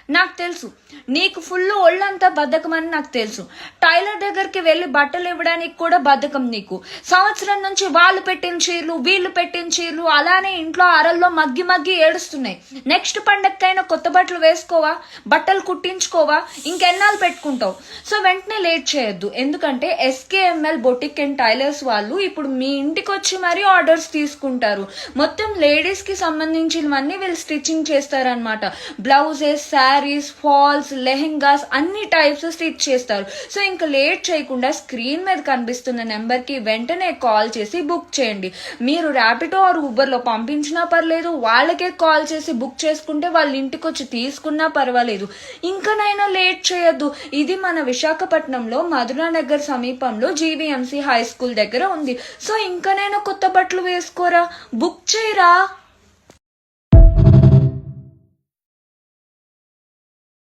నాకు తెలుసు నీకు ఫుల్ ఒళ్ళంతా బద్ధకం అని నాకు తెలుసు. టైలర్ దగ్గరికి వెళ్ళి బట్టలు ఇవ్వడానికి కూడా బద్ధకం నీకు. సంవత్సరం నుంచి వాళ్ళు పెట్టిన చీరలు వీళ్ళు పెట్టిన చీరలు అలానే ఇంట్లో అరల్లో మగ్గి మగ్గి ఏడుస్తున్నాయి. నెక్స్ట్ పండగకైనా కొత్త బట్టలు వేసుకోవా, బట్టలు కుట్టించుకోవా, ఇంకెన్నాళ్ళు పెట్టుకుంటావు? సో వెంటనే లేట్ చేయొద్దు. ఎందుకంటే SKML బొటిక్ అండ్ టైలర్స్ వాళ్ళు ఇప్పుడు మీ ఇంటికి వచ్చి మరీ ఆర్డర్స్ తీసుకుంటారు. మొత్తం లేడీస్ కి సంబంధించినవన్నీ వీళ్ళు స్టిచ్చింగ్ చేస్తారనమాట. బ్లౌజెస్, శారీస్, ఫాల్స్, లెహెంగాస్ అన్ని టైప్స్ స్టిచ్ చేస్తారు. సో ఇంకా లేట్ చేయకుండా స్క్రీన్ మీద కనిపిస్తున్న నెంబర్ కి వెంటనే కాల్ చేసి బుక్ చేయండి. మీరు ర్యాపిడో ఆర్ ఊబర్ లో పంపించినా పర్లేదు, వాళ్ళకే కాల్ చేసి బుక్ చేసుకుంటే వాళ్ళ ఇంటికి వచ్చి తీసుకున్నా పర్వాలేదు. ఇంకనైనా లేట్ చేయొద్దు. ఇది మన విశాఖపట్నంలో మధురానగర్ సమీపంలో GVMC హై స్కూల్ దగ్గర ఉంది. సో ఇంకనైనా కొత్త బట్టలు వేసుకోరా, బుక్ చేయరా.